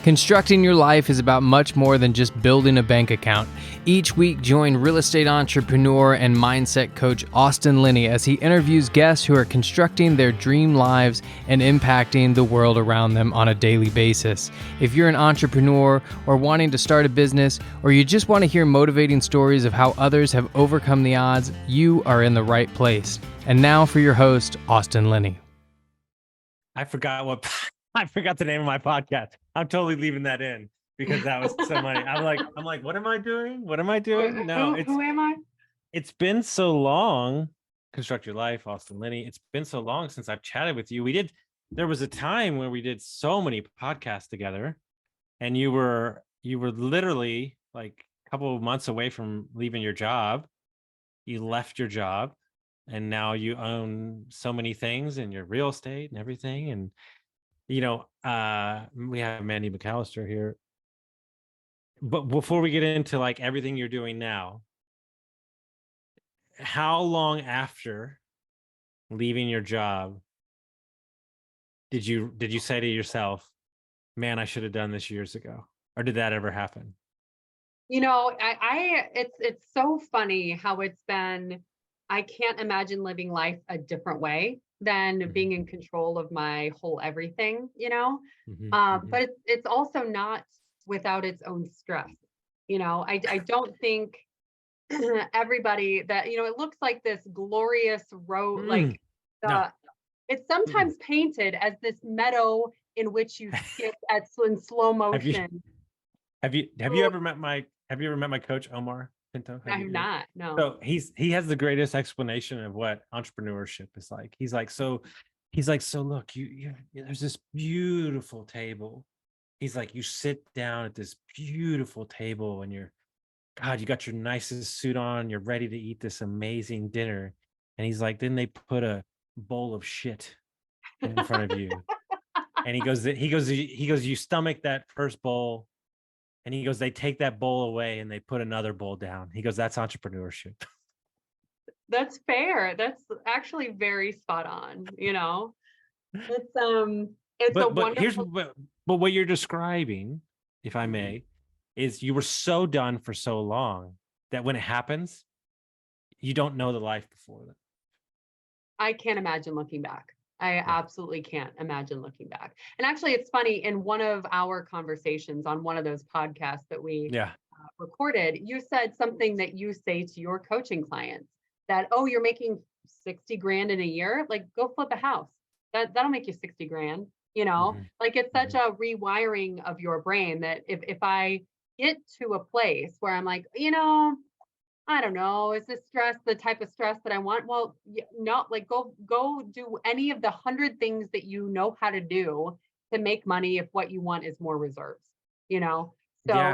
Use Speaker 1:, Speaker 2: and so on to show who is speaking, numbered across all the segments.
Speaker 1: Constructing your life is about much more than just building a bank account. Each week, join real estate entrepreneur and mindset coach Austin Linney as he interviews guests who are constructing their dream lives and impacting the world around them on a daily basis. If you're an entrepreneur or wanting to start a business, or you just want to hear motivating stories of how others have overcome the odds, you are in the right place. And now for your host, Austin Linney.
Speaker 2: I forgot the name of my podcast. I'm totally leaving that in because that was so funny. I'm like, what am I doing? What am I doing? No,
Speaker 3: who am I?
Speaker 2: It's been so long. Construct Your Life, Austin Linney. It's been so long since I've chatted with you. There was a time when we did so many podcasts together, and you were literally like a couple of months away from leaving your job. You left your job, and now you own so many things in your real estate and everything. And we have Mandy McAllister here. But before we get into like everything you're doing now, how long after leaving your job did you say to yourself, man, I should have done this years ago? Or did that ever happen?
Speaker 3: It's so funny how it's been. I can't imagine living life a different way than being in control of my whole everything, but it's also not without its own stress. I don't think everybody that, it looks like this glorious road, it's sometimes painted as this meadow in which you skip in slow motion.
Speaker 2: Have you ever met my coach, Omar Pinto?
Speaker 3: I have not. No.
Speaker 2: So he has the greatest explanation of what entrepreneurship is like. He's like, so look, you there's this beautiful table. He's like, you sit down at this beautiful table and you got your nicest suit on, you're ready to eat this amazing dinner. And he's like, then they put a bowl of shit in front of you. And he goes, you stomach that first bowl. And he goes, they take that bowl away and they put another bowl down. He goes, that's entrepreneurship.
Speaker 3: That's fair. That's actually very spot on. It's a wonderful.
Speaker 2: But what you're describing, if I may, is you were so done for so long that when it happens, you don't know the life before that.
Speaker 3: I can't imagine looking back. I absolutely can't imagine looking back. And actually, it's funny, in one of our conversations on one of those podcasts that we recorded, you said something that you say to your coaching clients that, oh, you're making 60 grand in a year, like go flip a house. That'll make you 60 grand, like it's such a rewiring of your brain that if I get to a place where I'm like, I don't know, is this stress the type of stress that I want? Well, no, like go do any of the 100 things that you know how to do to make money if what you want is more reserves, So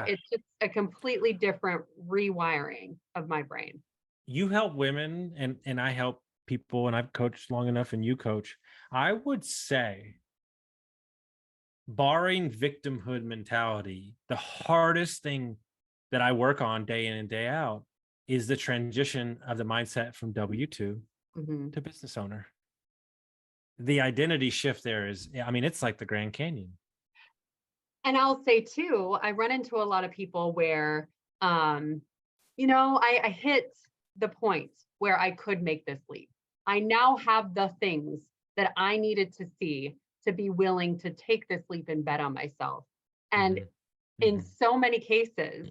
Speaker 3: it's just a completely different rewiring of my brain.
Speaker 2: You help women and I help people, and I've coached long enough and you coach. I would say, barring victimhood mentality, the hardest thing that I work on day in and day out is the transition of the mindset from W-2 to business owner. The identity shift there it's like the Grand Canyon.
Speaker 3: And I'll say too, I run into a lot of people where, I hit the point where I could make this leap. I now have the things that I needed to see to be willing to take this leap and bet on myself. And in so many cases,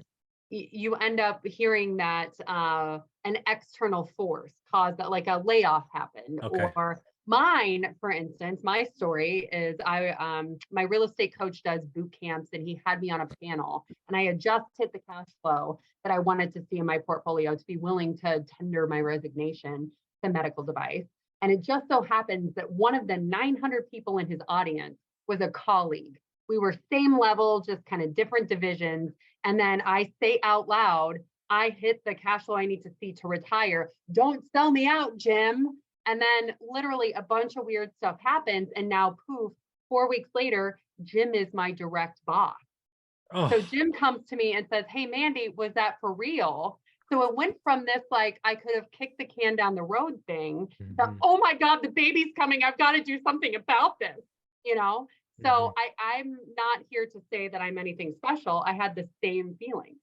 Speaker 3: you end up hearing that an external force caused that, like a layoff happened. Okay. Or mine, for instance, my story is my real estate coach does boot camps, and he had me on a panel, and I had just hit the cash flow that I wanted to see in my portfolio to be willing to tender my resignation to medical device. And it just so happens that one of the 900 people in his audience was a colleague. We were same level, just kind of different divisions. And then I say out loud, I hit the cash flow I need to see to retire. Don't sell me out, Jim. And then literally a bunch of weird stuff happens. And now poof, 4 weeks later, Jim is my direct boss. Oh. So Jim comes to me and says, hey, Mandy, was that for real? So it went from this, like, I could have kicked the can down the road thing to, oh my God, the baby's coming. I've got to do something about this, So I'm not here to say that I'm anything special. I had the same feelings.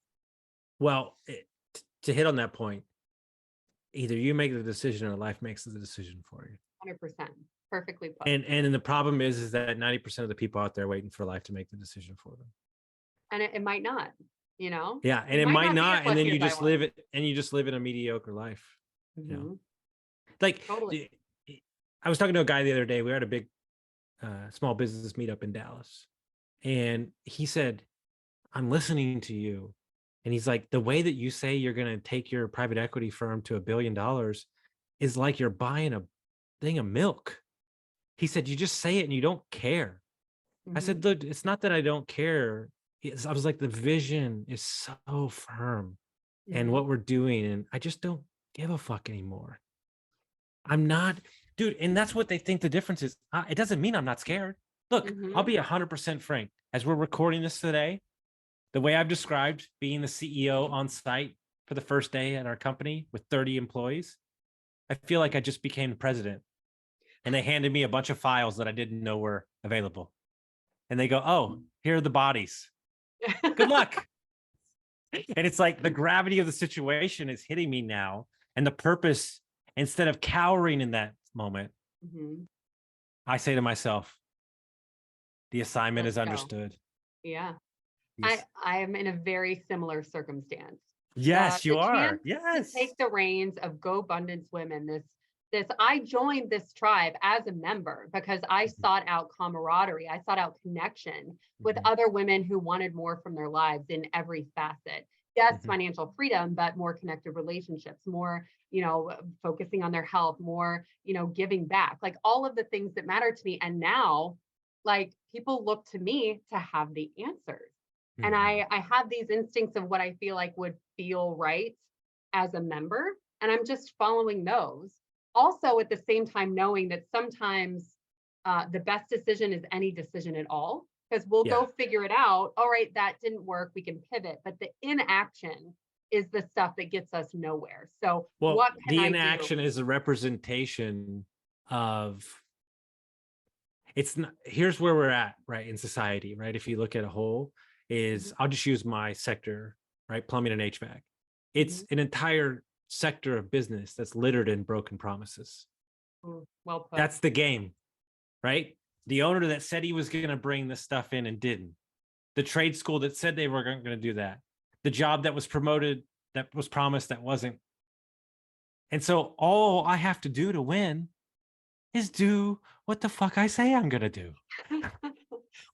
Speaker 2: Well, to hit on that point, either you make the decision or life makes the decision for you.
Speaker 3: 100%. Perfectly put.
Speaker 2: And the problem is that 90% of the people out there waiting for life to make the decision for them.
Speaker 3: And it might not, you know?
Speaker 2: Yeah, and it might
Speaker 3: be as
Speaker 2: not, and then
Speaker 3: lucky
Speaker 2: you
Speaker 3: as I
Speaker 2: just
Speaker 3: was.
Speaker 2: live it, and you just live in a mediocre life. You know,
Speaker 3: Mhm.
Speaker 2: like
Speaker 3: Totally.
Speaker 2: I was talking to a guy the other day. We were at a big small business meetup in Dallas, and he said, "I'm listening to you," and he's like, "The way that you say you're going to take your private equity firm to $1 billion is like you're buying a thing of milk." He said, "You just say it and you don't care." I
Speaker 3: Mhm.
Speaker 2: said, "Look, it's not that I don't care. I was like, the vision is so firm and
Speaker 3: Mhm.
Speaker 2: what we're doing, and I just don't give a fuck anymore. I'm not, dude." And that's what they think the difference is. It doesn't mean I'm not scared. Look, I'll
Speaker 3: Mhm.
Speaker 2: be 100% frank. As we're recording this today, the way I've described being the CEO on site for the first day at our company with 30 employees, I feel like I just became the president. And they handed me a bunch of files that I didn't know were available. And they go, "Oh, here are the bodies. Good luck." And it's like the gravity of the situation is hitting me now. And the purpose, instead of cowering in that moment,
Speaker 3: Mhm.
Speaker 2: I say to myself, the assignment
Speaker 3: Let's
Speaker 2: is
Speaker 3: go.
Speaker 2: understood.
Speaker 3: Yeah.
Speaker 2: Yes,
Speaker 3: I am in a very similar circumstance.
Speaker 2: yes, you
Speaker 3: The
Speaker 2: are.
Speaker 3: chance to
Speaker 2: Yes.
Speaker 3: take the reins of GoBundance Women, this I joined this tribe as a member because I sought out camaraderie. I sought out connection with
Speaker 2: Mhm,
Speaker 3: other women who wanted more from their lives in every facet. Yes,
Speaker 2: mhm,
Speaker 3: financial freedom, but more connected relationships, more, focusing on their health, more, giving back, like all of the things that matter to me. And now, like, people look to me to have the answers. And
Speaker 2: mhm.
Speaker 3: I have these instincts of what I feel like would feel right as a member, and I'm just following those. Also, at the same time, knowing that sometimes the best decision is any decision at all, because we'll
Speaker 2: Yeah.
Speaker 3: go figure it out. All right, that didn't work. We can pivot, but the inaction is the stuff that gets us nowhere. So,
Speaker 2: Well,
Speaker 3: what can
Speaker 2: the
Speaker 3: I do?
Speaker 2: inaction is a representation of, it's not, here's where we're at, right, in society, right? If you look at a whole, is
Speaker 3: Mhm,
Speaker 2: I'll just use my sector, right? Plumbing and HVAC. It's
Speaker 3: mhm.
Speaker 2: an entire sector of business that's littered in broken promises.
Speaker 3: Well put.
Speaker 2: That's the game, right? The owner that said he was going to bring this stuff in and didn't. The trade school that said they were going to do that. The job that was promoted, that was promised, that wasn't. And so all I have to do to win is do what the fuck I say I'm going to do.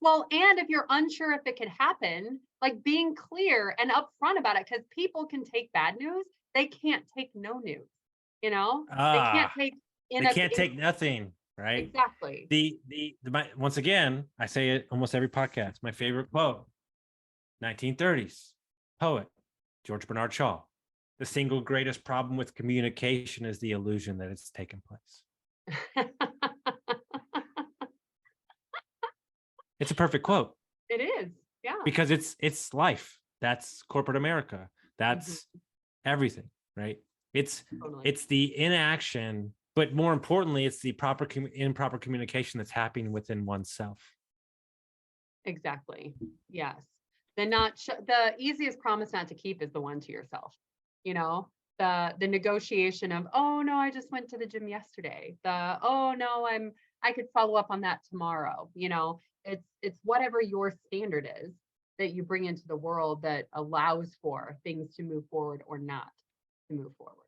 Speaker 3: Well, and if you're unsure if it could happen, like being clear and upfront about it, because people can take bad news, they can't take no news. They can't
Speaker 2: Ah,
Speaker 3: take
Speaker 2: they can't take nothing, right?
Speaker 3: exactly.
Speaker 2: Once again, I say it almost every podcast. My favorite quote, 1930s poet George Bernard Shaw. The single greatest problem with communication is the illusion that it's taken place. It's a perfect quote
Speaker 3: It is. Yeah.
Speaker 2: because it's life. That's corporate America.
Speaker 3: Mhm.
Speaker 2: That's everything, right? It's
Speaker 3: Totally.
Speaker 2: it's the inaction, but more importantly, it's the improper communication that's happening within oneself.
Speaker 3: Exactly. Yes. The easiest promise not to keep is the one to yourself. You know, the negotiation of, oh no, I just went to the gym yesterday. Oh no, I could follow up on that tomorrow. It's whatever your standard is that you bring into the world that allows for things to move forward or not to move forward.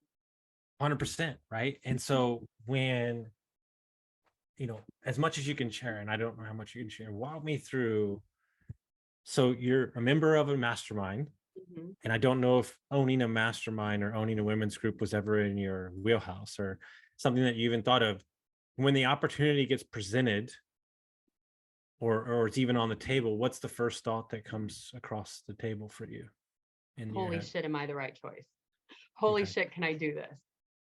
Speaker 2: 100%, right? And so when, as much as you can share, and I don't know how much you can share, walk me through. So you're a member of a mastermind,
Speaker 3: Mhm.
Speaker 2: and I don't know if owning a mastermind or owning a women's group was ever in your wheelhouse or something that you even thought of. When the opportunity gets presented, or it's even on the table, what's the first thought that comes across the table for you in your
Speaker 3: Holy
Speaker 2: head?
Speaker 3: shit, am I the right choice? Holy
Speaker 2: Okay.
Speaker 3: shit, can I do this?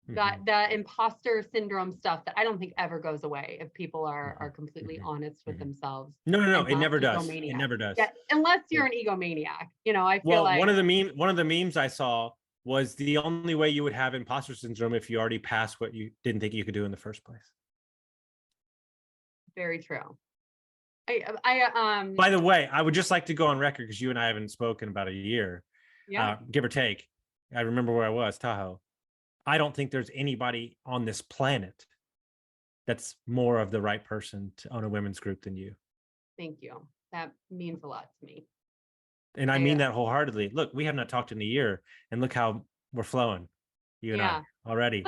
Speaker 3: That
Speaker 2: Mhm,
Speaker 3: the imposter syndrome stuff that I don't think ever goes away if people are
Speaker 2: mhm,
Speaker 3: completely
Speaker 2: mhm,
Speaker 3: honest with
Speaker 2: mhm.
Speaker 3: themselves
Speaker 2: No, no, no,
Speaker 3: and
Speaker 2: it
Speaker 3: not
Speaker 2: never does. It
Speaker 3: egomaniac.
Speaker 2: never does.
Speaker 3: Yeah, unless
Speaker 2: Yeah.
Speaker 3: you're an egomaniac. I feel
Speaker 2: Well,
Speaker 3: like
Speaker 2: one of the memes I saw was the only way you would have imposter syndrome if you already passed what you didn't think you could do in the first place.
Speaker 3: very true.
Speaker 2: By the way, I would just like to go on record because you and I haven't spoken about a year,
Speaker 3: yeah,
Speaker 2: give or take. I remember where I was, Tahoe. I don't think there's anybody on this planet that's more of the right person to own a women's group than you.
Speaker 3: thank you. That means a lot to me.
Speaker 2: And I mean that wholeheartedly. Look, we have not talked in a year, and look how we're flowing, you and I already.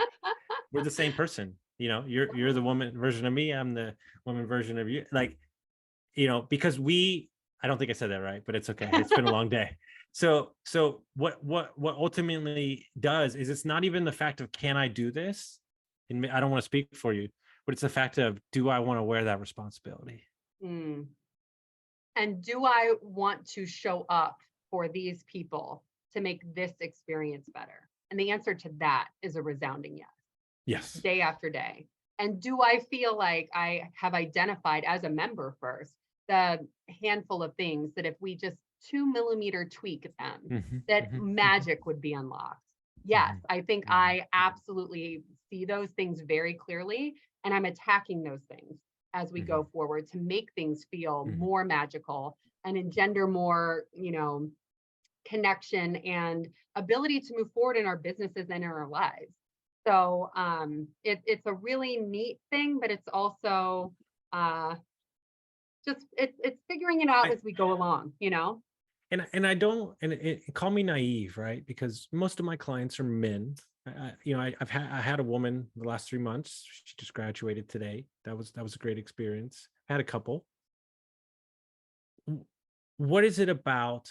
Speaker 2: We're the same person. You know, you're the woman version of me. I'm the woman version of you. Like, you know, because I don't think I said that right, but it's okay. It's been a long day. So what ultimately does is it's not even the fact of can I do this? And I don't want to speak for you, but it's the fact of do I want to wear that responsibility?
Speaker 3: Mm. And do I want to show up for these people to make this experience better? And the answer to that is a resounding yes.
Speaker 2: Yes.
Speaker 3: Day after day. And do I feel like I have identified as a member first the handful of things that if we just 2 millimeter tweak them, that magic would be unlocked? Yes, I think I absolutely see those things very clearly, and I'm attacking those things as we go forward to make things feel more magical and engender more, connection and ability to move forward in our businesses and in our lives. So it's a really neat thing, but it's also just it's figuring it out as we go along,
Speaker 2: And I don't, call me naive, right? Because most of my clients are men. I had a woman the last 3 months. She just graduated today. That was a great experience. I had a couple. What is it about,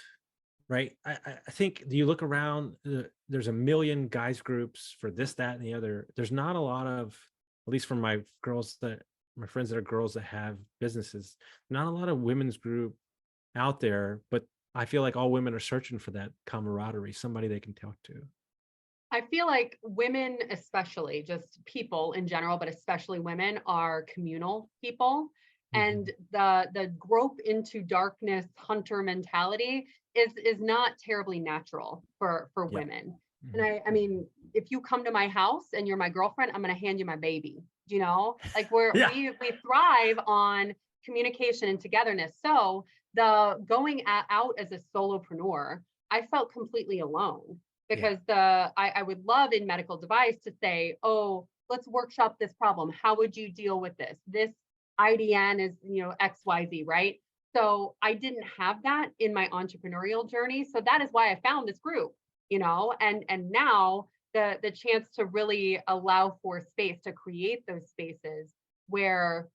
Speaker 2: right? I think you look around, there's a million guys groups for this, that, and the other. There's not a lot of, at least from my friends that are girls that have businesses, not a lot of women's group out there, but I feel like all women are searching for that camaraderie, somebody they can talk to.
Speaker 3: I feel like women, especially just people in general, but especially women, are communal people. And the grope into darkness hunter mentality is not terribly natural for women. And I mean, if you come to my house and you're my girlfriend, I'm going to hand you my baby. Like we thrive on communication and togetherness. So the going out as a solopreneur, I felt completely alone because I would love in medical device to say, oh, let's workshop this problem. How would you deal with this? This IDN is, XYZ, right? So I didn't have that in my entrepreneurial journey. So that is why I found this group, and now the chance to really allow for space to create those spaces where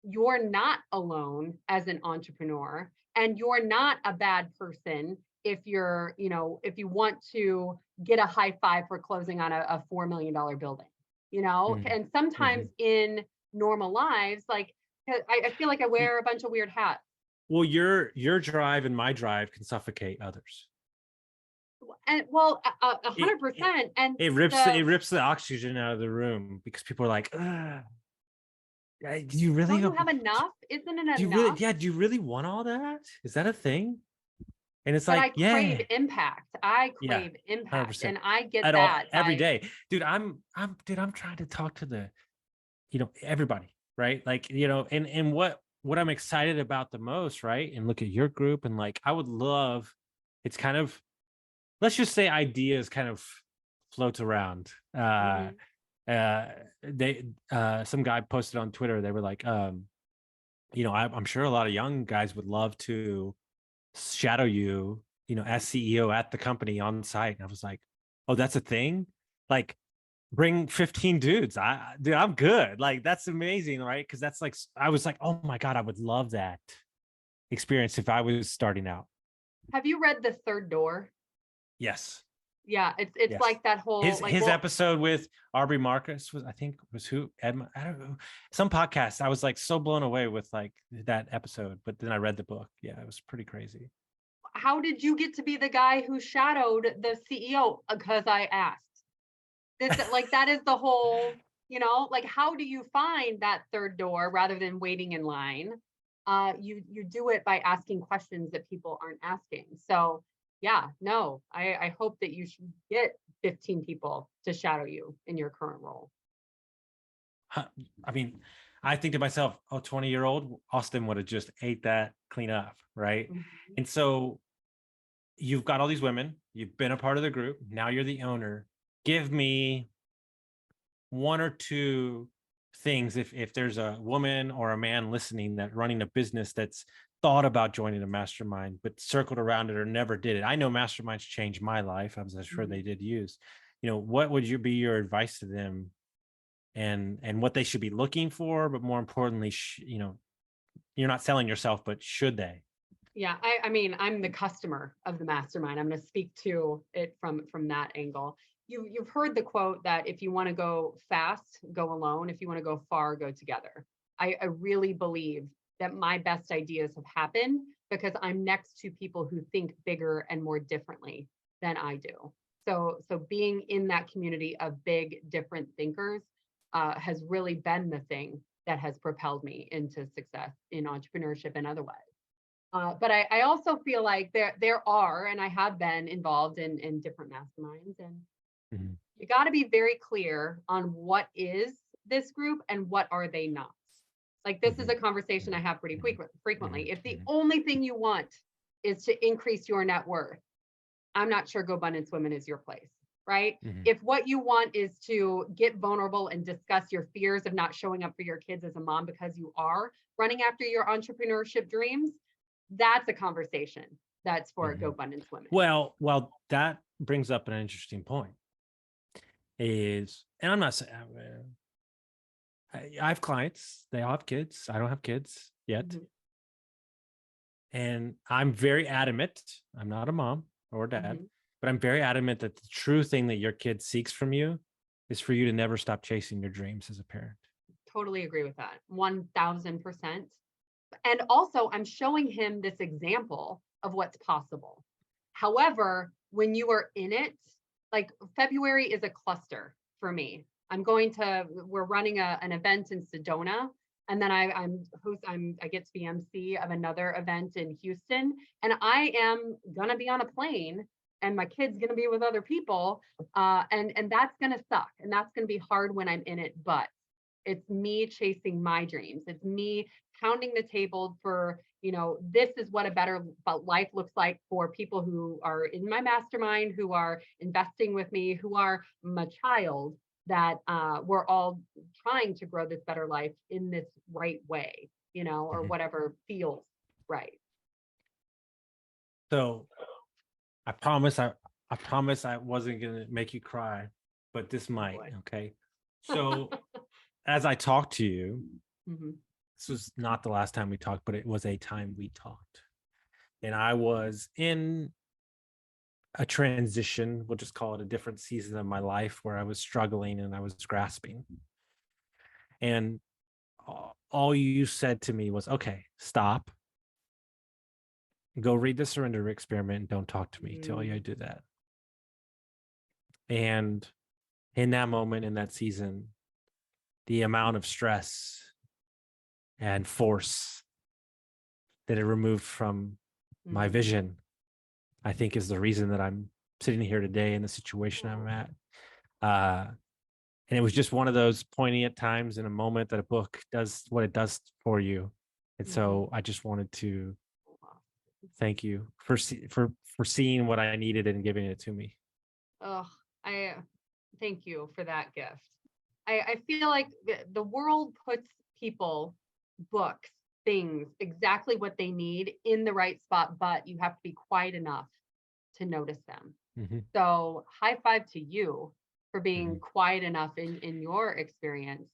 Speaker 3: you're not alone as an entrepreneur and you're not a bad person if you're, if you want to get a high five for closing on a $4 million building, and sometimes in normal lives, like I feel like I wear a bunch of weird hats.
Speaker 2: Well, your drive and my drive can suffocate others.
Speaker 3: And 100%. And
Speaker 2: it rips the oxygen out of the room because people are like, do you really
Speaker 3: don't you have enough? Isn't it enough?
Speaker 2: Do you really want all that? Is that a thing? And it's
Speaker 3: but
Speaker 2: like,
Speaker 3: I crave impact. I crave impact,
Speaker 2: 100%.
Speaker 3: and I get that
Speaker 2: every day, dude. I'm trying to talk to everybody, right? Like, and what I'm excited about the most, right? And look at your group, and like, I would love. It's kind of, let's just say, ideas kind of float around. Some guy posted on Twitter. They were like, I'm sure a lot of young guys would love to shadow you, as CEO at the company on site. And I was like, oh, that's a thing? Like, bring 15 dudes. I'm good. Like, that's amazing, right? Because that's like, I was like, oh my God, I would love that experience if I was starting out.
Speaker 3: Have you read The Third Door?
Speaker 2: Yes.
Speaker 3: Yeah, it's like that whole
Speaker 2: his episode with Aubrey Marcus was who? Edmund, I don't know, some podcast. I was like so blown away with like that episode, but then I read the book. Yeah, it was pretty crazy.
Speaker 3: How did you get to be the guy who shadowed the CEO? Because I asked. That is the whole, like, how do you find that third door rather than waiting in line? You do it by asking questions that people aren't asking. So yeah, no, I hope that you should get 15 people to shadow you in your current role.
Speaker 2: I mean, I think to myself, oh, 20-year-old Austin would have just ate that clean up, right? And so you've got all these women, you've been a part of the group, now you're the owner. Give me one or two things, if there's a woman or a man listening that running a business that's thought about joining a mastermind but circled around it or never did it. I know masterminds changed my life, I'm sure they did use. What would be your advice to them, and what they should be looking for, but more importantly, you're not selling yourself, but should they?
Speaker 3: Yeah, I mean, I'm the customer of the mastermind. I'm going to speak to it from that angle. You've heard the quote that if you want to go fast, go alone. If you want to go far, go together. I really believe that my best ideas have happened because I'm next to people who think bigger and more differently than I do. So being in that community of big, different thinkers has really been the thing that has propelled me into success in entrepreneurship and otherwise. But I also feel like there are, and I have been involved in different masterminds, and you got to be very clear on what is this group and what are they not. Like this is a conversation I have pretty frequently. If the only thing you want is to increase your net worth, I'm not sure GoBundance Women is your place, right? If what you want is to get vulnerable and discuss your fears of not showing up for your kids as a mom because you are running after your entrepreneurship dreams, that's a conversation that's for GoBundance Women.
Speaker 2: Well, that brings up an interesting point. And I'm not saying I have clients, they all have kids. I don't have kids yet. And I'm very adamant. I'm not a mom or a dad, but I'm very adamant that the true thing that your kid seeks from you is for you to never stop chasing your dreams as a parent.
Speaker 3: Totally agree with that. 1000%. And also, I'm showing him this example of what's possible. However, when you are in it, like February is a cluster for me. We're running an event in Sedona, and then I get to be MC of another event in Houston, and I am gonna be on a plane, and my kid's gonna be with other people, and that's gonna suck, and that's gonna be hard when I'm in it, but it's me chasing my dreams. It's me pounding the table for, this is what a better life looks like for people who are in my mastermind, who are investing with me, who are my child, that we're all trying to grow this better life in this right way, or whatever feels right.
Speaker 2: So I promise I wasn't going to make you cry, but this might. Okay. So as I talked to you, this was not the last time we talked, but it was a time we talked. And I was in a transition, we'll just call it a different season of my life, where I was struggling and I was grasping. And all you said to me was, okay, stop. Go read the Surrender Experiment and don't talk to me till you do that. And in that moment, in that season, the amount of stress and force that it removed from my vision, I think is the reason that I'm sitting here today in the situation I'm at. And it was just one of those poignant times in a moment that a book does what it does for you. And so I just wanted to thank you for seeing what I needed and giving it to me.
Speaker 3: Oh, I thank you for that gift. I feel like the world puts people, books, things, exactly what they need in the right spot, but you have to be quiet enough to notice them. So high five to you for being quiet enough in your experience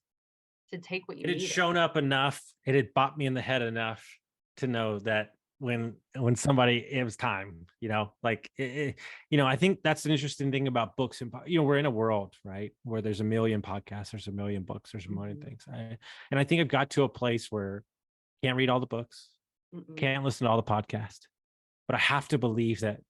Speaker 3: to take what you need.
Speaker 2: It had shown up enough. It had bopped me in the head enough to know that when somebody, it was time, I think that's an interesting thing about books. And, we're in a world, right, where there's a million podcasts, there's a million books, there's a million things. And I think I've got to a place where I can't read all the books, can't listen to all the podcasts, but I have to believe that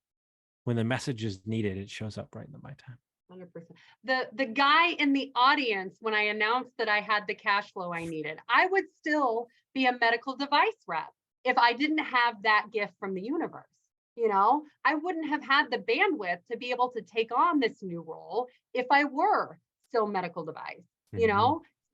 Speaker 2: when the message is needed, it shows up right in my time.
Speaker 3: 100%. The guy in the audience, when I announced that I had the cash flow I needed, I would still be a medical device rep if I didn't have that gift from the universe. I wouldn't have had the bandwidth to be able to take on this new role if I were still medical device,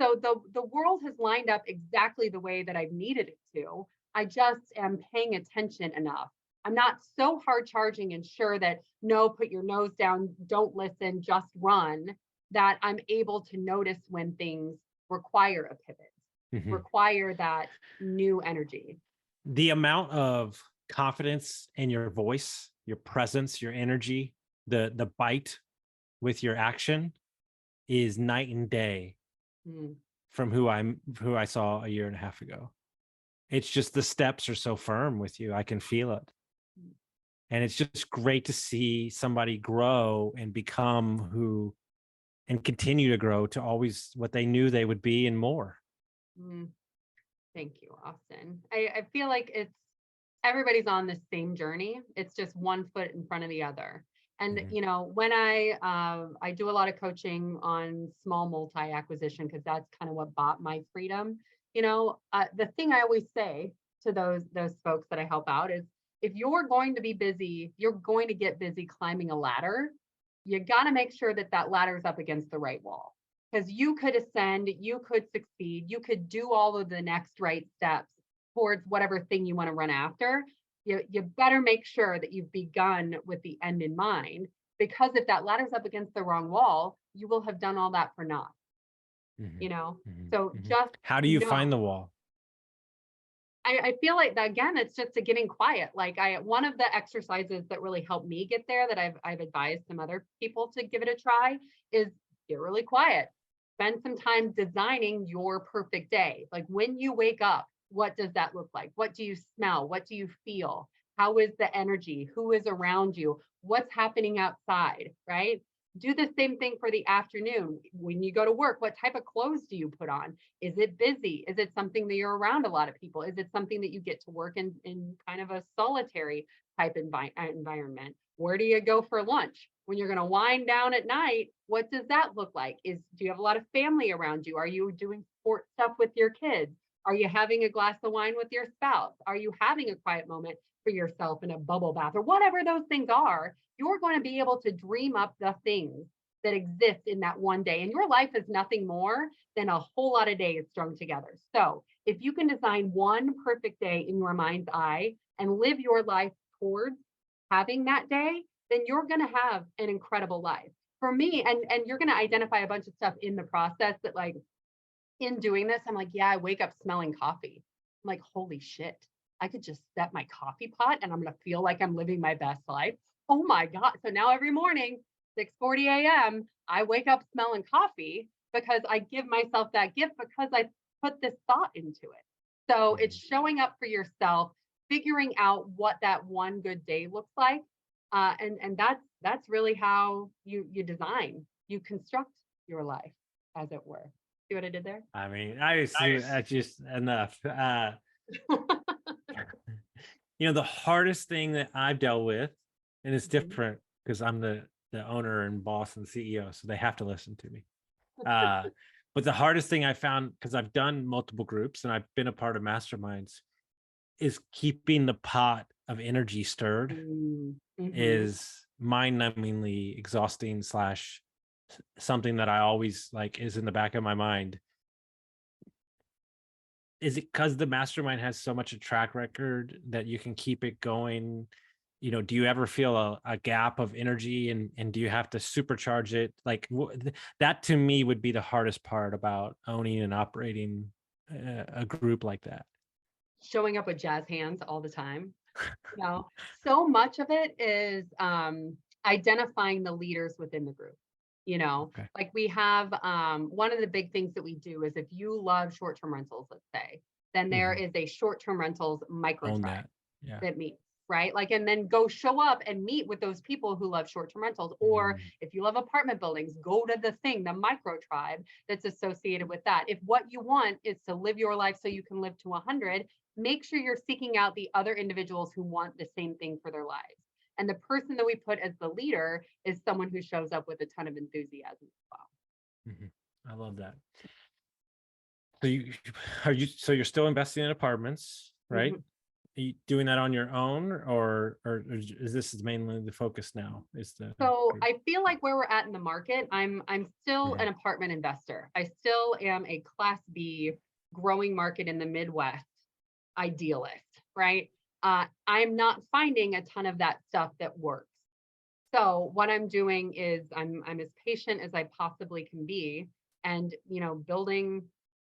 Speaker 3: So the world has lined up exactly the way that I've needed it to. I just am paying attention enough. I'm not so hard charging and sure that no, put your nose down, don't listen, just run, that I'm able to notice when things require a pivot, require that new energy.
Speaker 2: The amount of confidence in your voice, your presence, your energy, the bite with your action is night and day from who I saw a year and a half ago. It's just the steps are so firm with you. I can feel it. And it's just great to see somebody grow and become who and continue to grow to always what they knew they would be and more.
Speaker 3: Thank you, Austin. I feel like everybody's on the same journey. It's just one foot in front of the other. And you know, when I do a lot of coaching on small multi-acquisition, because that's kind of what bought my freedom. You know, the thing I always say to those folks that I help out is, if you're going to be busy, you're going to get busy climbing a ladder. You got to make sure that that ladder is up against the right wall, because you could ascend, you could succeed, you could do all of the next right steps towards whatever thing you want to run after. You better make sure that you've begun with the end in mind, because if that ladder's up against the wrong wall, you will have done all that for naught. You know, so just
Speaker 2: how do you find the wall?
Speaker 3: I feel like that, again, it's just a getting quiet. Like one of the exercises that really helped me get there, that I've advised some other people to give it a try, is get really quiet. Spend some time designing your perfect day. Like when you wake up, what does that look like? What do you smell? What do you feel? How is the energy? Who is around you? What's happening outside, right? Do the same thing for the afternoon. When you go to work, what type of clothes do you put on? Is it busy? Is it something that you're around a lot of people? Is it something that you get to work in kind of a solitary type environment? Where do you go for lunch? When you're going to wind down at night, what does that look like? Do you have a lot of family around you? Are you doing sport stuff with your kids? Are you having a glass of wine with your spouse? Are you having a quiet moment for yourself in a bubble bath, or whatever those things are? You're going to be able to dream up the things that exist in that one day. And your life is nothing more than a whole lot of days strung together. So if you can design one perfect day in your mind's eye and live your life towards having that day, then you're going to have an incredible life. For me, and you're going to identify a bunch of stuff in the process that, like, in doing this, I'm like, yeah, I wake up smelling coffee. I'm like, holy shit, I could just set my coffee pot and I'm going to feel like I'm living my best life. Oh my God. So now every morning, 6:40 a.m., I wake up smelling coffee, because I give myself that gift, because I put this thought into it. So it's showing up for yourself, figuring out what that one good day looks like. And that's really how you design, you construct your life, as it were. See what I did there?
Speaker 2: I mean, I see that's just enough. You know, the hardest thing that I've dealt with, and it's different because I'm the owner and boss and CEO, so they have to listen to me. But the hardest thing I found, because I've done multiple groups and I've been a part of masterminds, is keeping the pot of energy stirred is mind-numbingly exhausting / something that I always like is in the back of my mind. Is it because the mastermind has so much a track record that you can keep it going? You know, do you ever feel a gap of energy, and do you have to supercharge it? Like that to me would be the hardest part about owning and operating a group like that.
Speaker 3: Showing up with jazz hands all the time. You know, so much of it is identifying the leaders within the group. You know, like we have one of the big things that we do is, if you love short-term rentals, let's say, then there is a short-term rentals micro tribe that meets, right? Like, and then go show up and meet with those people who love short-term rentals. Or if you love apartment buildings, go to the micro tribe that's associated with that. If what you want is to live your life so you can live to 100, make sure you're seeking out the other individuals who want the same thing for their lives. And the person that we put as the leader is someone who shows up with a ton of enthusiasm as well.
Speaker 2: I love that. So you're still investing in apartments, right? you doing that on your own, or is this mainly the focus now?
Speaker 3: So I feel like where we're at in the market, I'm still
Speaker 2: Yeah.
Speaker 3: an apartment investor. I still am a Class B growing market in the Midwest idealist, right? I'm not finding a ton of that stuff that works. So what I'm doing is I'm as patient as I possibly can be, and building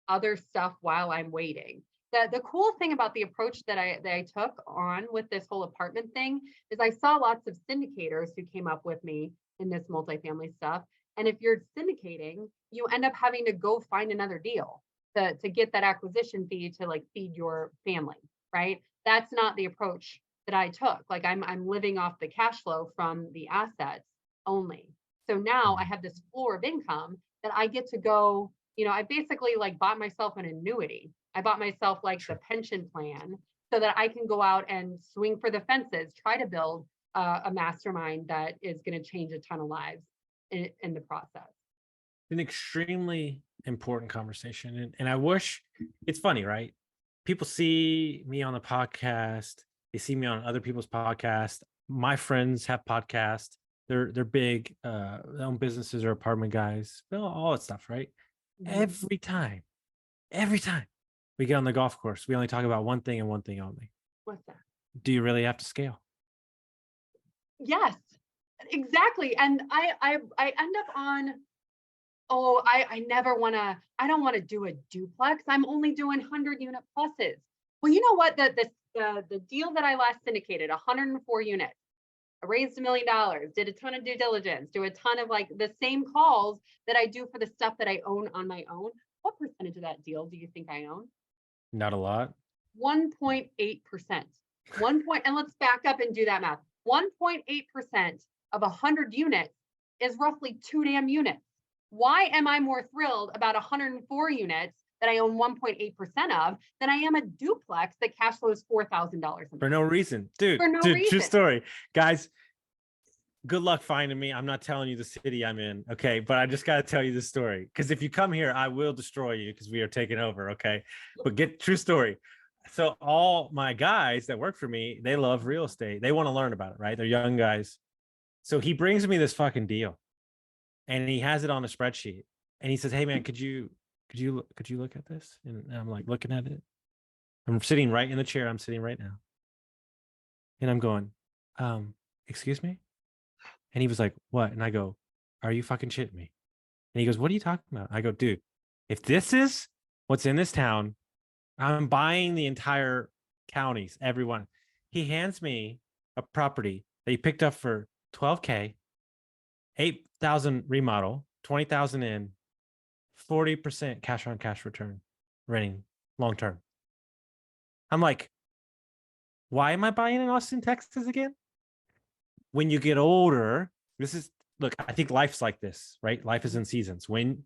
Speaker 3: other stuff while I'm waiting. The cool thing about the approach that I took on with this whole apartment thing is I saw lots of syndicators who came up with me in this multifamily stuff. And if you're syndicating, you end up having to go find another deal to get that acquisition fee to like feed your family, right? That's not the approach that I took. Like I'm living off the cash flow from the assets only. So now I have this floor of income that I get to go, I basically like bought myself an annuity. I bought myself like the pension plan so that I can go out and swing for the fences, try to build a mastermind that is going to change a ton of lives in the process.
Speaker 2: An extremely important conversation. And I wish, it's funny, right? People see me on the podcast, they see me on other people's podcasts. My friends have podcasts. They're big, their own businesses or apartment guys, all that stuff, right?
Speaker 3: Mhm.
Speaker 2: Every time we get on the golf course, we only talk about one thing and one thing only.
Speaker 3: What's that?
Speaker 2: Do you really have to scale?
Speaker 3: Yes, exactly. And I end up on, oh, I don't want to do a duplex. I'm only doing 100-unit pluses. Well, you know what? The deal that I last syndicated, 104 units. I raised $1 million, did a ton of due diligence, do a ton of like the same calls that I do for the stuff that I own on my own. What percentage of that deal do you think I own?
Speaker 2: Not a lot.
Speaker 3: 1.8%. And let's back up and do that math. 1.8% of 100 units is roughly 2 damn units. Why am I more thrilled about 104 units that I own 1.8% of than I am a duplex that cash flows $4,000
Speaker 2: For no reason, dude.
Speaker 3: For no
Speaker 2: True
Speaker 3: reason.
Speaker 2: story, guys. Good luck finding me. I'm not telling you the city I'm in, okay? But I just got to tell you the story, because if you come here, I will destroy you because we are taking over, okay? But true story. So all my guys that work for me, they love real estate. They want to learn about it, right? They're young guys. So he brings me this fucking deal, and he has it on a spreadsheet, and he says, "Hey man, could you look at this?" And I'm like looking at it. I'm sitting right in the chair I'm sitting right now, and I'm going, excuse me. And he was like, "What?" And I go, "Are you fucking shitting me?" And he goes, "What are you talking about?" I go, "Dude, if this is what's in this town, I'm buying the entire counties, everyone." He hands me a property that he picked up for $12K, 8,000 remodel, 20,000 in, 40% cash on cash return, renting long term. I'm like, why am I buying in Austin, Texas again? When you get older, look, I think life's like this, right? Life is in seasons. When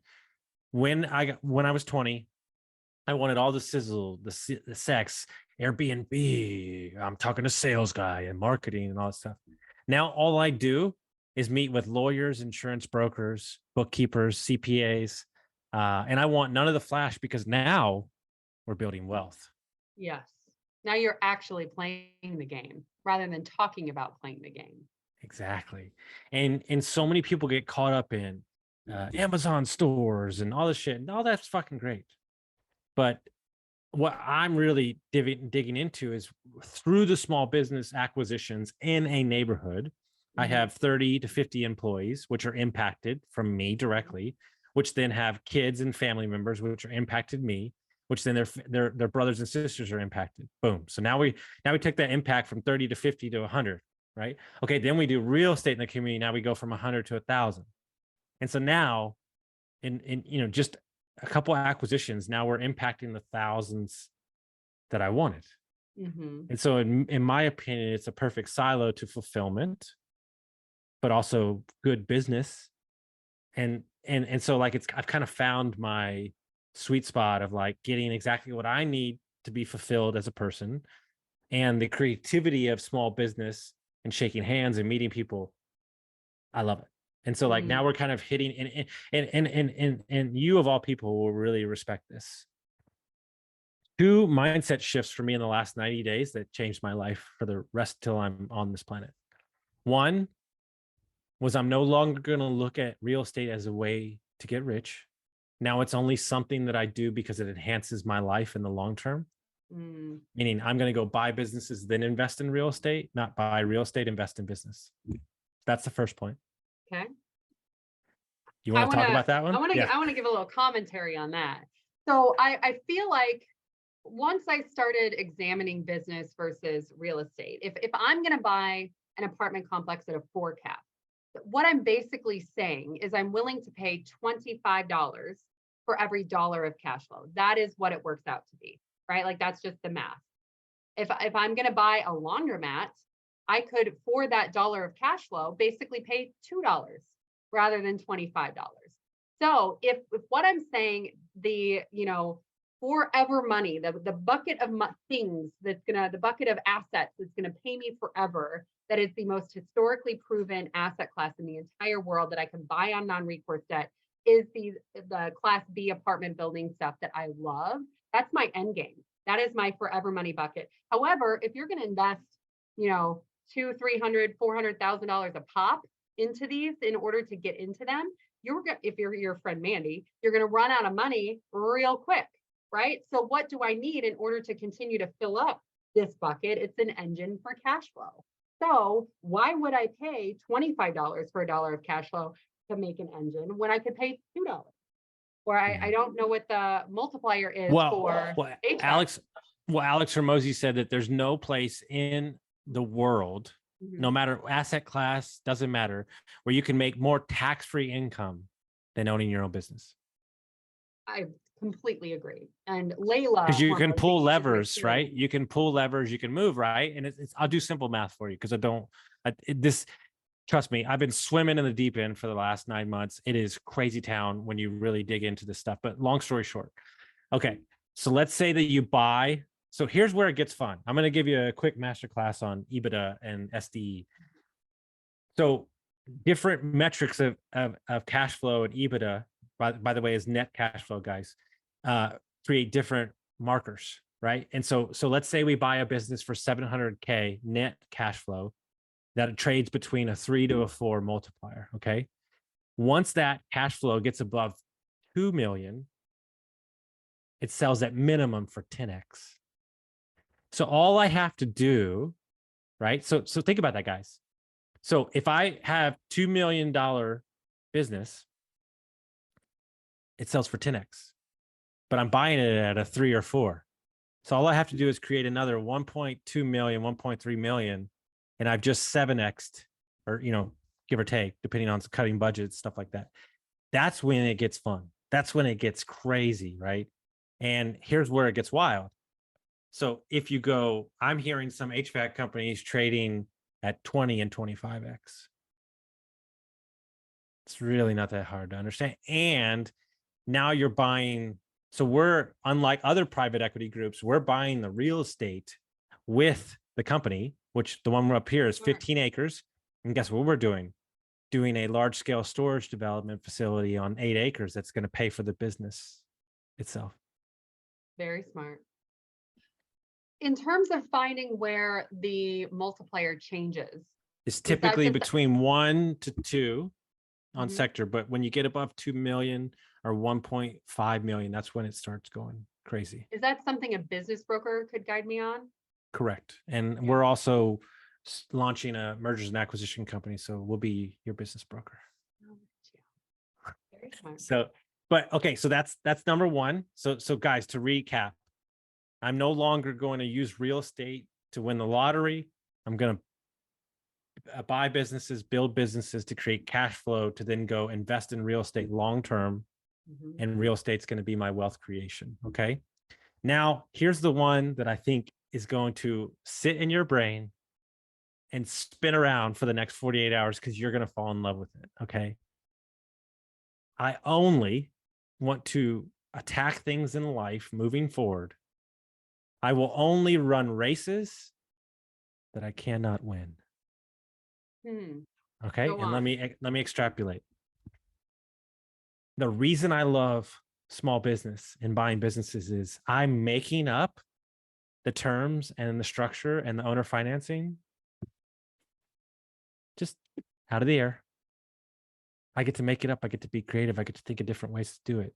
Speaker 2: I was 20, I wanted all the sizzle, the sex, Airbnb. I'm talking to sales guy and marketing and all that stuff. Now all I do is meet with lawyers, insurance brokers, bookkeepers, CPAs, and I want none of the flash, because now we're building wealth.
Speaker 3: Yes. Now you're actually playing the game rather than talking about playing the game.
Speaker 2: Exactly. And so many people get caught up in Amazon stores and all this shit, and all that's fucking great. But what I'm really digging into is through the small business acquisitions in a neighborhood. I have 30 to 50 employees, which are impacted from me directly, which then have kids and family members, which are impacted me, which then their brothers and sisters are impacted. Boom. So now we take that impact from 30 to 50 to 100, right? Okay, then we do real estate in the community. Now we go from 100 to 1,000. And so now in just a couple of acquisitions, now we're impacting the thousands that I wanted.
Speaker 3: Mm-hmm.
Speaker 2: And so in my opinion, it's a perfect silo to fulfillment, but also good business. And so like I've kind of found my sweet spot of like getting exactly what I need to be fulfilled as a person, and the creativity of small business and shaking hands and meeting people. I love it. And so like now we're kind of hitting, and you of all people will really respect this. two mindset shifts for me in the last 90 days that changed my life for the rest till I'm on this planet. One was I'm no longer going to look at real estate as a way to get rich. Now it's only something that I do because it enhances my life in the long term. Meaning I'm going to go buy businesses, then invest in real estate, not buy real estate, invest in business. That's the first point.
Speaker 3: Okay.
Speaker 2: You want to talk about that one?
Speaker 3: I want to give a little commentary on that. So I feel like once I started examining business versus real estate, if I'm going to buy an apartment complex at a 4 cap, what I'm basically saying is I'm willing to pay $25 for every dollar of cash flow. That is what it works out to be, right? Like that's just the math. If I'm going to buy a laundromat, I could, for that dollar of cash flow, basically pay $2 rather than $25. So if what I'm saying, the, forever money, the bucket of things the bucket of assets that's going to pay me forever, that is the most historically proven asset class in the entire world that I can buy on non-recourse debt, is the Class B apartment building stuff that I love. That's my end game. That is my forever money bucket. However, if you're going to invest, $200,000, $300,000, $400,000 a pop into these in order to get into them, if you're your friend Mandy, you're going to run out of money real quick, right? So what do I need in order to continue to fill up this bucket? It's an engine for cash flow. So why would I pay $25 for a dollar of cash flow to make an engine when I could pay $2? Or I don't know what the multiplier is for HVAC.
Speaker 2: Alex Hermosi said that there's no place in the world, no matter asset class, doesn't matter, where you can make more tax-free income than owning your own business.
Speaker 3: I completely agree. And Layla,
Speaker 2: because you can pull levers, right? You can pull levers, you can move, right? And I'll do simple math for you because trust me, I've been swimming in the deep end for the last 9 months. It is crazy town when you really dig into this stuff. But long story short, okay, so let's say that you buy. So here's where it gets fun. I'm going to give you a quick masterclass on EBITDA and SDE. So different metrics of cash flow and EBITDA, by the way, is net cash flow, guys, create different markers, right? And so let's say we buy a business for $700K net cash flow that it trades between a 3 to a 4 multiplier, okay? Once that cash flow gets above 2 million, it sells at minimum for 10x. So all I have to do, right? So think about that, guys. So if I have $2 million business, it sells for 10x, but I'm buying it at a 3 or 4. So all I have to do is create another 1.2 million, 1.3 million, and I've just 7x'd, or, give or take, depending on cutting budgets, stuff like that. That's when it gets fun. That's when it gets crazy, right? And here's where it gets wild. So if you go, I'm hearing some HVAC companies trading at 20 and 25x. It's really not that hard to understand. And now you're buying. So we're, unlike other private equity groups, we're buying the real estate with the company, which the one up here is 15 acres. And guess what we're doing? Doing a large scale storage development facility on 8 acres that's going to pay for the business itself.
Speaker 3: Very smart. In terms of finding where the multiplier changes,
Speaker 2: it's typically between 1 to 2 on sector, but when you get above 2 million or 1.5 million, that's when it starts going crazy.
Speaker 3: Is that something a business broker could guide me on?
Speaker 2: Correct. And we're also launching a mergers and acquisition company, so we'll be your business broker. Very smart. So that's number one. So guys, to recap, I'm no longer going to use real estate to win the lottery. I'm going to buy businesses, build businesses to create cash flow to then go invest in real estate long-term. And real estate's going to be my wealth creation. Okay. Now, here's the one that I think is going to sit in your brain and spin around for the next 48 hours because you're going to fall in love with it. Okay. I only want to attack things in life moving forward. I will only run races that I cannot win. Okay. And let me extrapolate. The reason I love small business and buying businesses is I'm making up the terms and the structure and the owner financing just out of the air. I get to make it up. I get to be creative. I get to think of different ways to do it.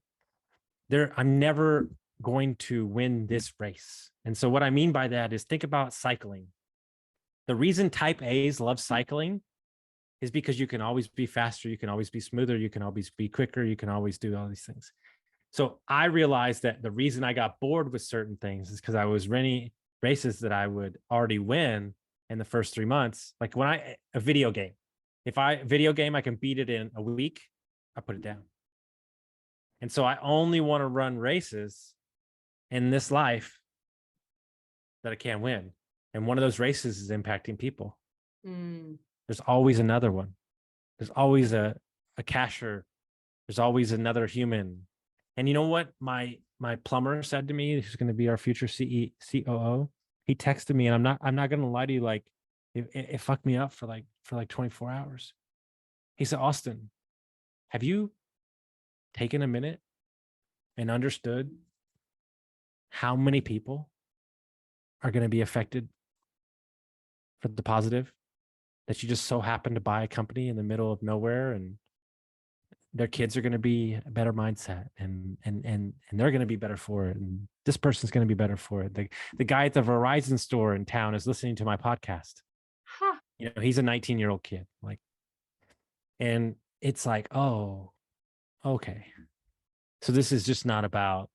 Speaker 2: I'm never going to win this race. And so what I mean by that is think about cycling. The reason type A's love cycling is because you can always be faster. You can always be smoother. You can always be quicker. You can always do all these things. So I realized that the reason I got bored with certain things is because I was running races that I would already win in the first 3 months. Like a video game, I can beat it in a week, I put it down. And so I only want to run races in this life that I can't win. And one of those races is impacting people. There's always another one. There's always a cashier. There's always another human. And you know what my plumber said to me, who's going to be our future COO? He texted me, and I'm not going to lie to you, like it fucked me up for like 24 hours. He said, Austin, have you taken a minute and understood how many people are going to be affected for the positive, that you just so happen to buy a company in the middle of nowhere, and their kids are going to be a better mindset, and they're going to be better for it, and this person's going to be better for it. The guy at the Verizon store in town is listening to my podcast. You know, he's a 19-year-old kid, like, and it's like, oh, okay. So this is just not about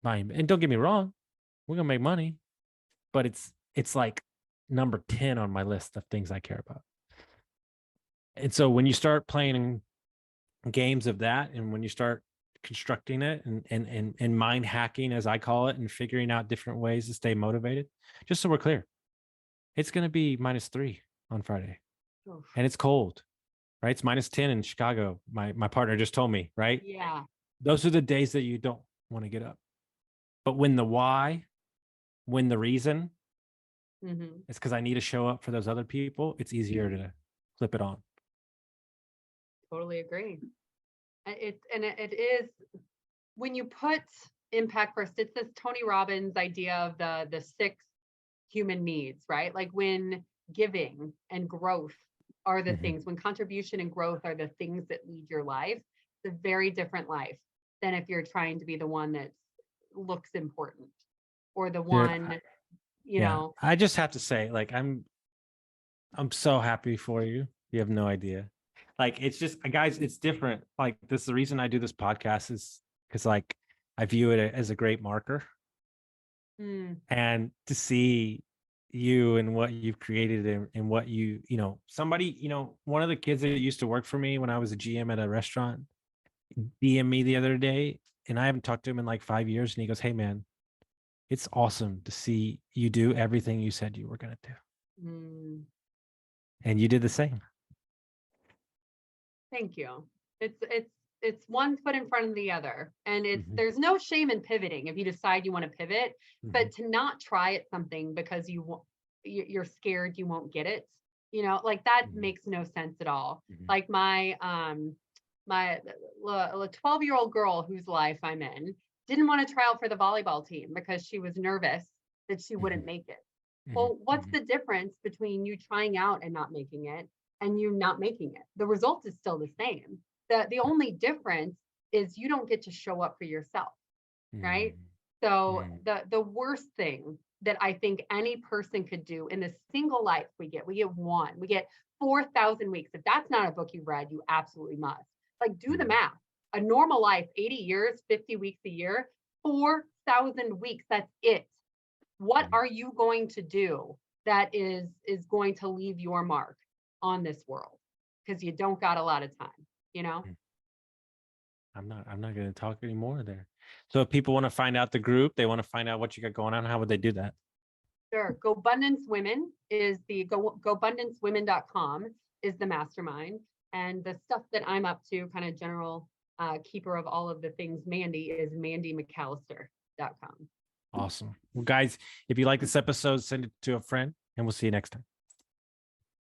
Speaker 2: buying. And don't get me wrong, we're gonna make money, but it's like number 10 on my list of things I care about. And so when you start playing games of that, and when you start constructing it and mind hacking, as I call it, and figuring out different ways to stay motivated, just so we're clear, it's going to be -3 on Friday.
Speaker 3: Oof.
Speaker 2: And it's cold, right? It's -10 in Chicago. My partner just told me, right?
Speaker 3: Yeah.
Speaker 2: Those are the days that you don't want to get up. But when the why, when the reason, it's because I need to show up for those other people, it's easier to flip it on.
Speaker 3: Totally agree. It is, when you put impact first, it's this Tony Robbins idea of the 6 human needs, right? Like when giving and growth are the things, when contribution and growth are the things that lead your life, it's a very different life than if you're trying to be the one that looks important, or the one, you know.
Speaker 2: I just have to say, like, I'm so happy for you. You have no idea. Like, it's just, guys, it's different. Like, this, the reason I do this podcast is because, like, I view it as a great marker. And to see you and what you've created, and what you know, somebody, you know, one of the kids that used to work for me when I was a GM at a restaurant DM me the other day, and I haven't talked to him in like 5 years. And he goes, hey man, it's awesome to see you do everything you said you were going to do. And you did the same.
Speaker 3: Thank you. It's one foot in front of the other, and there's no shame in pivoting if you decide you want to pivot, but to not try at something because you're scared you won't get it, you know, like that makes no sense at all. Like my 12-year-old girl whose life I'm in didn't want to try out for the volleyball team because she was nervous that she wouldn't make it. Well, what's the difference between you trying out and not making it and you not making it? The result is still the same. The only difference is you don't get to show up for yourself, right? So the worst thing that I think any person could do in the single life we get 4,000 weeks. If that's not a book you've read, you absolutely must. Like, do the math. A normal life, 80 years, 50 weeks a year, 4,000 weeks, that's it. What are you going to do that is going to leave your mark on this world? Because you don't got a lot of time, you know?
Speaker 2: I'm not going to talk anymore there. So if people want to find out the group, they want to find out what you got going on, how would they do that?
Speaker 3: Sure. GoBundance Women is the GoBundanceWomen.com is the mastermind. And the stuff that I'm up to, kind of general keeper of all of the things Mandy, is MandyMcAllister.com.
Speaker 2: Awesome. Well, guys, if you like this episode, send it to a friend, and we'll see you next time.